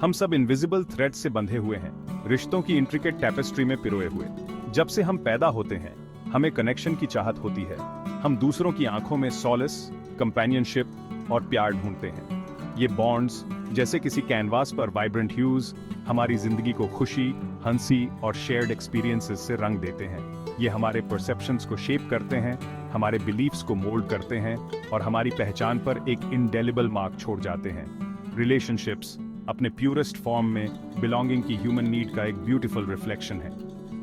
हम सब invisible thread से बंधे हुए हैं, रिश्तों की इंट्रिकेट टैपेस्ट्री में पिरोए हुए। जब से हम पैदा होते हैं, हमें कनेक्शन की चाहत होती है। हम दूसरों की आंखों में सॉलिस, कंपेनियनशिप और प्यार ढूंढते हैं। ये बॉन्ड्स, जैसे किसी कैनवास पर वाइब्रेंट ह्यूज, हमारी जिंदगी को खुशी, हंसी और शेयर्ड एक्सपीरियंसेस से रंग देते हैं। ये हमारे परसेप्शंस को शेप करते हैं, हमारे बिलीफ्स को मोल्ड करते हैं और हमारी पहचान पर एक इंडेलिबल मार्क छोड़ जाते हैं। रिलेशनशिप्स अपने प्यूरेस्ट फॉर्म में बिलोंगिंग की ह्यूमन नीड का एक ब्यूटीफुल रिफ्लेक्शन है।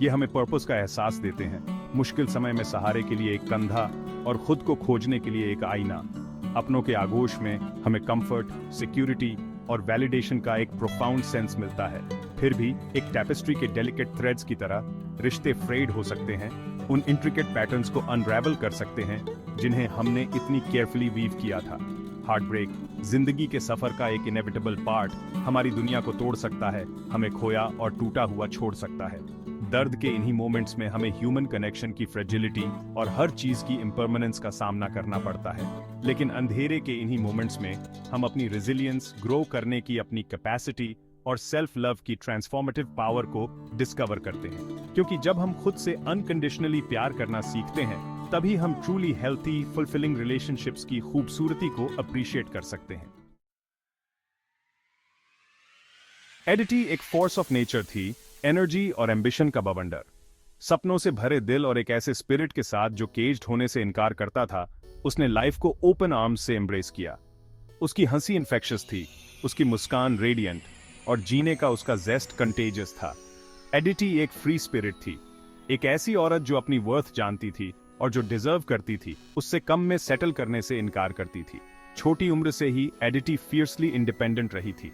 ये हमें पर्पस का एहसास देते हैं, मुश्किल समय में सहारे के लिए एक कंधा और खुद को खोजने के लिए एक आईना। अपनों के आगोश में हमें कंफर्ट, सिक्योरिटी और वैलिडेशन का एक प्रोफाउंड सेंस मिलता है। फिर भी एक टैपेस्ट्री के डेलिकेट थ्रेड्स की तरह रिश्ते फ्रेड हो सकते हैं, उन इंट्रिकेट पैटर्न्स को अनरैवल कर सकते हैं जिन्हें हमने इतनी केयरफुली वीव किया था। हार्ट ब्रेक, जिंदगी के सफर का एक इनेविटेबल पार्ट, हमारी दुनिया को तोड़ सकता है, हमें खोया और टूटा हुआ छोड़ सकता है। दर्द के इन्हीं मोमेंट्स में हमें ह्यूमन कनेक्शन की फ्रेजिलिटी और हर चीज की इम्परमानेंस का सामना करना पड़ता है। लेकिन अंधेरे के इन्हीं मोमेंट्स में हम अपनी रेजिलियंस, ग्रो करने की अपनी कैपेसिटी और सेल्फ लव की ट्रांसफॉर्मेटिव पावर को डिस्कवर करते हैं। क्योंकि जब हम खुद से अनकंडीशनली प्यार करना सीखते हैं, तभी हम ट्रूली हेल्थी, फुलफिलिंग रिलेशनशिप्स की खूबसूरती को अप्रिशिएट कर सकते हैं। एडिटी एक फोर्स ऑफ नेचर थी, एनर्जी और एम्बिशन का बवंडर। सपनों से भरे दिल और एक ऐसे स्पिरिट के साथ जो केज्ड होने से इनकार करता था, उसने लाइफ को ओपन आर्म्स से एम्ब्रेस किया। उसकी हंसी इन्फेक्शियस थी, उसकी मुस्कान रेडिएंट और जीने का उसका जेस्ट कंटेजियस था। एडिटी एक फ्री स्पिरिट थी, एक ऐसी औरत जो अपनी वर्थ जानती थी और जो डिजर्व करती थी, उससे कम में सेटल करने से इनकार करती थी। छोटी उम्र से ही एडिटी फियर्सली इंडिपेंडेंट रही थी।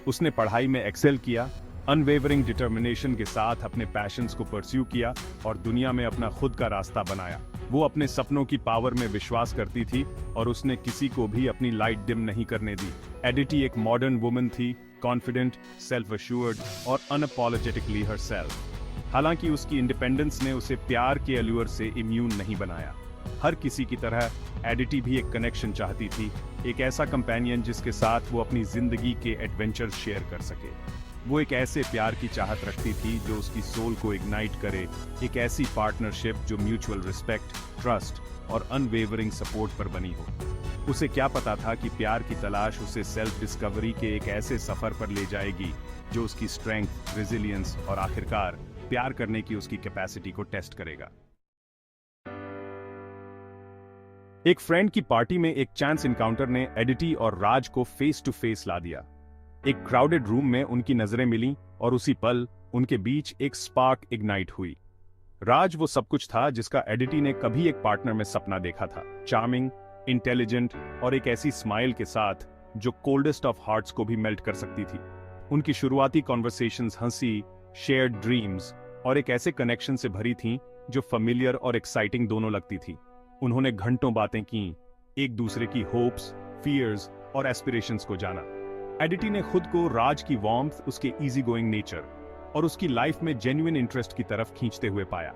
उसने पढ़ाई में एक्सेल किया, अनवेवरिंग डिटर्मिनेशन के साथ अपने पैशंस को परस्यू किया और दुनिया में अपना खुद का रास्ता बनाया। वो अपने सपनों की पावर में विश्वास करती थी और उसने किसी को भी अपनी लाइट डिम नहीं करने दी। एडिटी एक मॉडर्न वुमन थी, कॉन्फिडेंट, सेल्फ अश्योर्ड और अनअपॉलोजेटिकली हरसेल्फ। हालांकि उसकी इंडिपेंडेंस ने उसे प्यार के अल्यूर से इम्यून नहीं बनाया। हर किसी की तरह एडिटी भी एक कनेक्शन चाहती थी, एक ऐसा कंपेनियन जिसके साथ वो अपनी जिंदगी के एडवेंचर शेयर कर सके। वो एक ऐसे प्यार की चाहत रखती थी जो उसकी सोल को इग्नाइट करे, एक ऐसी पार्टनरशिप जो म्यूचुअल रिस्पेक्ट, ट्रस्ट और अनवेवरिंग सपोर्ट पर बनी हो। उसे क्या पता था कि प्यार की तलाश उसे सेल्फ डिस्कवरी के एक ऐसे सफर पर ले जाएगी जो उसकी स्ट्रेंथ, रेजिलियंस और आखिरकार प्यार करने की उसकी कैपेसिटी को टेस्ट करेगा। एक फ्रेंड की पार्टी में एक चांस इनकाउंटर ने एडिटी और राज को फेस टू फेस ला दिया। एक क्राउडेड रूम में उनकी नजरें मिलीं और उसी पल उनके बीच एक स्पार्क इग्नाइट हुई। राज वो सब कुछ था जिसका एडिटी ने कभी एक पार्टनर में सपना देखा था, चार्मिंग, इंटेलिजेंट और एक ऐसी स्माइल के साथ जो कोल्डेस्ट ऑफ हार्ट्स को भी मेल्ट कर सकती थी। उनकी शुरुआती कॉन्वर्सेशंस हंसी, शेयर्ड ड्रीम्स और एक ऐसे कनेक्शन से भरी थीं जो फेमिलियर और एक्साइटिंग दोनों लगती थी। उन्होंने घंटों बातें की, एक दूसरे की होप्स, फियर्स और एस्पिरेशंस को जाना। एडिटी ने खुद को राज की वार्मथ, उसके इजी गोइंग नेचर और उसकी लाइफ में जेन्युइन इंटरेस्ट की तरफ खींचते हुए पाया।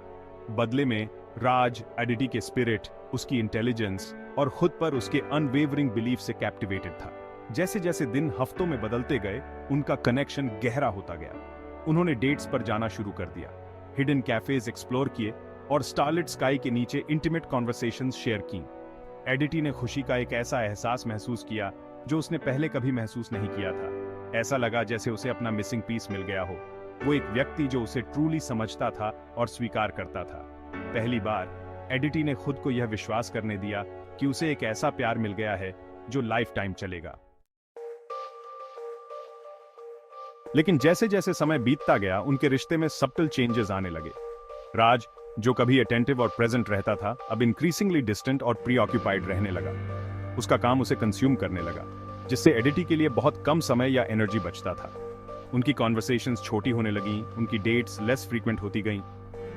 बदले में राज एडिटी के स्पिरिट, उसकी इंटेलिजेंस और खुद पर उसके अनवेवरिंग बिलीफ से कैप्टिवेटेड था। जैसे जैसे दिन हफ्तों में बदलते गए, उनका कनेक्शन गहरा होता गया। उन्होंने डेट्स पर जाना शुरू कर दिया, हिडन कैफेज एक्सप्लोर किए और स्टारलिट स्काई के नीचे इंटीमेट कॉन्वर्सेशंस शेयर की। एडिटी ने खुशी का एक ऐसा एहसास महसूस किया जो उसने पहले कभी महसूस नहीं किया था। ऐसा लगा जैसे उसे अपना मिसिंग पीस मिल गया हो, वो एक व्यक्ति जो उसे ट्रूली समझता था और स्वीकार करता था। पहली बार एडिटी ने खुद को यह विश्वास करने दिया कि उसे एक ऐसा प्यार मिल गया है जो लाइफ टाइम चलेगा। लेकिन जैसे जैसे समय बीतता गया, उनके रिश्ते में सब्टल चेंजेस आने लगे। राज, जो कभी अटेंटिव और प्रेजेंट रहता था, अब इंक्रीजिंगली डिस्टेंट और प्रीऑक्यूपाइड रहने लगा। उसका काम उसे कंज्यूम करने लगा, जिससे एडिटी के लिए बहुत कम समय या एनर्जी बचता था। उनकी कॉन्वर्सेशंस छोटी होने लगीं, उनकी डेट्स लेस फ्रीक्वेंट होती गईं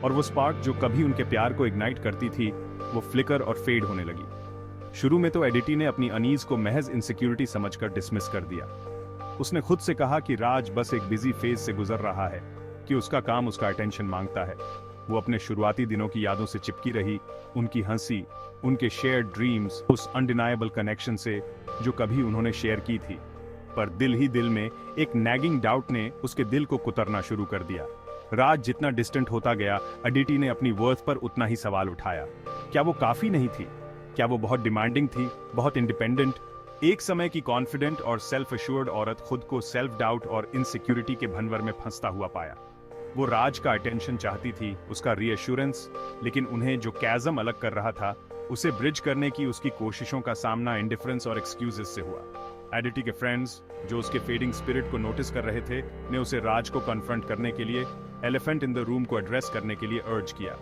और वो स्पार्क जो कभी उनके प्यार को इग्नाइट करती थी, वो फ्लिकर और फेड होने लगी। शुरू में तो एडिटी ने अपनी अनीज को महज इनसिक्योरिटी समझकर डिसमिस कर दिया। उसने खुद से कहा कि राज बस एक बिजी फेज से गुजर रहा है, कि उसका काम उसका अटेंशन मांगता है। वो अपने शुरुआती दिनों की यादों से चिपकी रही, उनकी हंसी, उनके शेयर्ड ड्रीम्स, उस अनडिनाएबल कनेक्शन से जो कभी उन्होंने शेयर की थी। पर दिल ही दिल में एक नैगिंग डाउट ने उसके दिल को कुतरना शुरू कर दिया। राज जितना डिस्टेंट होता गया, अदिति ने अपनी वर्थ पर उतना ही सवाल उठाया। क्या वो काफी नहीं थी? क्या वो बहुत डिमांडिंग थी, बहुत इंडिपेंडेंट? एक समय की कॉन्फिडेंट और सेल्फ एश्योर्ड औरत खुद को सेल्फ डाउट और इनसिक्योरिटी के भंवर में फंसता हुआ पाया। वो राज का अटेंशन चाहती थी, उसका रीअश्योरेंस, लेकिन उन्हें जो कैज़म अलग कर रहा था, उसे ब्रिज करने की उसकी कोशिशों का सामना इंडिफरेंस और एक्सक्यूजेस से हुआ। अदिति के फ्रेंड्स, जो उसके फेडिंग स्पिरिट को नोटिस कर रहे थे, ने उसे राज को कन्फ्रंट करने के लिए, एलिफेंट इन द रूम को एड्रेस करने के लिए अर्ज किया।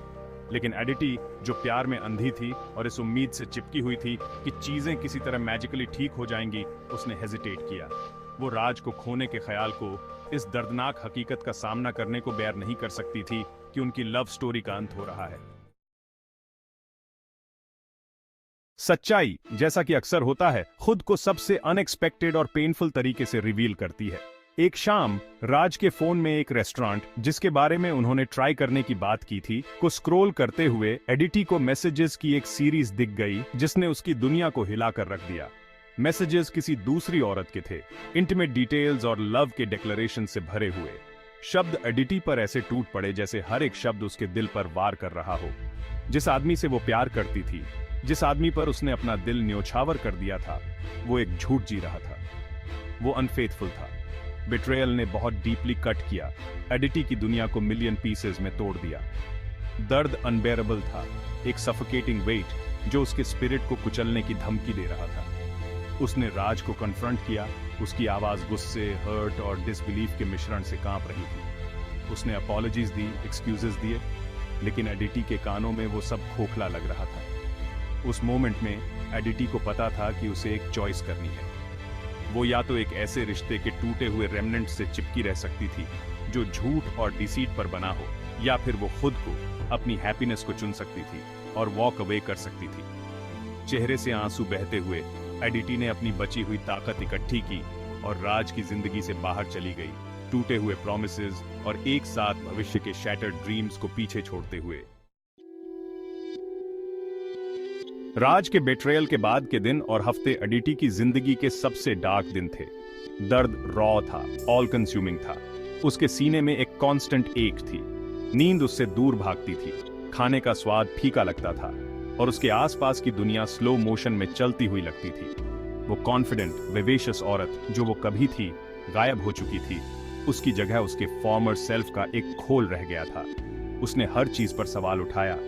लेकिन अदिति, जो प्यार में अंधी थी और इस उम्मीद से चिपकी हुई थी कि चीजें किसी तरह मैजिकली ठीक हो जाएंगी, उसने हेजिटेट किया। वो राज को खोने के ख्याल को, इस दर्दनाक हकीकत का सामना करने को बेयर नहीं कर सकती थी कि उनकी लव स्टोरी का अंत हो रहा है। सच्चाई, जैसा कि अक्सर होता है, खुद को सबसे अनएक्सपेक्टेड और पेनफुल तरीके से रिवील करती है। एक शाम राज के फोन में एक रेस्टोरेंट, जिसके बारे में उन्होंने ट्राई करने की बात की थी, को स्क्रॉल करते हुए अदिति को मैसेजेस की एक सीरीज दिख गई जिसने उसकी दुनिया को हिलाकर रख दिया। मैसेजेस किसी दूसरी औरत के थे, इंटीमेट डिटेल्स और लव के डिक्लेरेशन से भरे हुए। शब्द अदिति पर ऐसे टूट पड़े जैसे हर एक शब्द उसके दिल पर वार कर रहा हो। जिस आदमी से वो प्यार करती थी, जिस आदमी पर उसने अपना दिल न्योछावर कर दिया था, वो एक झूठ जी रहा था। वो अनफेथफुल था। बिट्रेयल ने बहुत डीपली कट किया, अदिति की दुनिया को मिलियन पीसेस में तोड़ दिया। दर्द अनबेरेबल था, एक सफोकेटिंग वेट जो उसके स्पिरिट को कुचलने की धमकी दे रहा था। उसने राज को कन्फ्रंट किया, उसकी आवाज गुस्से, हर्ट और डिसबिलीफ के मिश्रण से कांप रही थी। उसने अपॉलॉजीज दी, एक्सक्यूजेस दिए, लेकिन अदिति के कानों में वो सब खोखला लग रहा था। उस मोमेंट में अदिति को पता था कि उसे एक चॉइस करनी है। वो या तो एक ऐसे रिश्ते के टूटे हुए रेमनेंट से चिपकी रह सकती थी जो झूठ और डिसीट पर बना हो, या फिर वो खुद को, अपनी हैप्पीनेस को चुन सकती थी और वॉक अवे कर सकती थी। चेहरे से आंसू बहते हुए अदिति ने अपनी बची हुई ताकत इकट्ठी की और राज की जिंदगी से बाहर चली गई, टूटे हुए प्रॉमिसेस और एक साथ भविष्य के शैटर्ड ड्रीम्स को पीछे छोड़ते हुए। राज के बेट्रेयल के बाद के दिन और हफ्ते अदिति की जिंदगी के सबसे डार्क दिन थे। दर्द रॉ था, ऑल कंज्यूमिंग था। उसके सीने में एक कांस्टेंट एक थी। नींद उससे दूर भागती थी, खाने का स्वाद फीका लगता था और उसके आसपास की दुनिया स्लो मोशन में चलती हुई लगती थी। वो कॉन्फिडेंट, विवेशियस औरत जो वो कभी थी, गायब हो चुकी थी। उसकी जगह उसके फॉर्मर सेल्फ का एक खोल रह गया था। उसने हर चीज पर सवाल उठाया,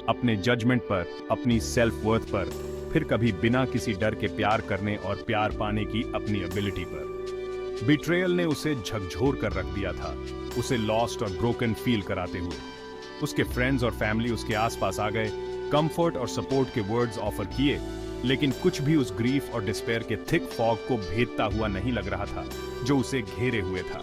अपने जजमेंट पर, अपनी सेल्फ वर्थ पर, फिर कभी बिना किसी डर के प्यार करने और प्यार पाने की अपनी एबिलिटी पर। बिट्रेयल ने उसे झकझोर कर रख दिया था, उसे लॉस्ट और ब्रोकन फील कराते हुए। उसके फ्रेंड्स और फैमिली उसके आसपास आ गए, कंफर्ट और सपोर्ट के वर्ड्स ऑफर किए, लेकिन कुछ भी उस ग्रीफ और डिस्पेयर के थिक फॉग को भेदता हुआ नहीं लग रहा था जो उसे घेरे हुए था।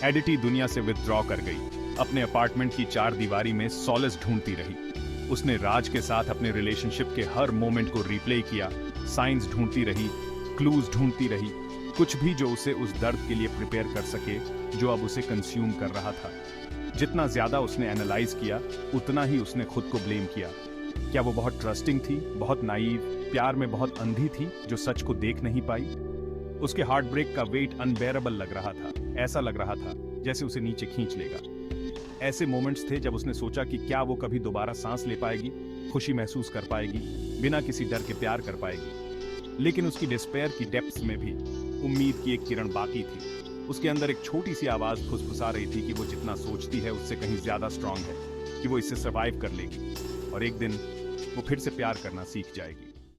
अदिति दुनिया से विथड्रॉ कर गई, अपने अपार्टमेंट की चार दीवारी में सॉलेस ढूंढती रही। उसने राज के साथ अपने रिलेशनशिप के हर मोमेंट को रिप्ले किया, साइंस ढूंढती रही, क्लूज ढूंढती रही, कुछ भी जो उसे उस दर्द के लिए प्रिपेयर कर सके जो अब उसे कंज्यूम कर रहा था। जितना ज्यादा उसने एनालाइज किया, उतना ही उसने खुद को ब्लेम किया। क्या वो बहुत ट्रस्टिंग थी, बहुत नाइव, प्यार में बहुत अंधी थी जो सच को देख नहीं पाई? उसके हार्ट ब्रेक का वेट अनबेरेबल लग रहा था। ऐसा लग रहा था जैसे उसे नीचे खींच लेगा। ऐसे मोमेंट्स थे जब उसने सोचा कि क्या वो कभी दोबारा सांस ले पाएगी, खुशी महसूस कर पाएगी, बिना किसी डर के प्यार कर पाएगी। लेकिन उसकी डिस्पेयर की डेप्थ्स में भी उम्मीद की एक किरण बाकी थी। उसके अंदर एक छोटी सी आवाज फुसफुसा रही थी कि वो जितना सोचती है उससे कहीं ज्यादा स्ट्रांग है, कि वो इससे सर्वाइव कर लेगी और एक दिन वो फिर से प्यार करना सीख जाएगी।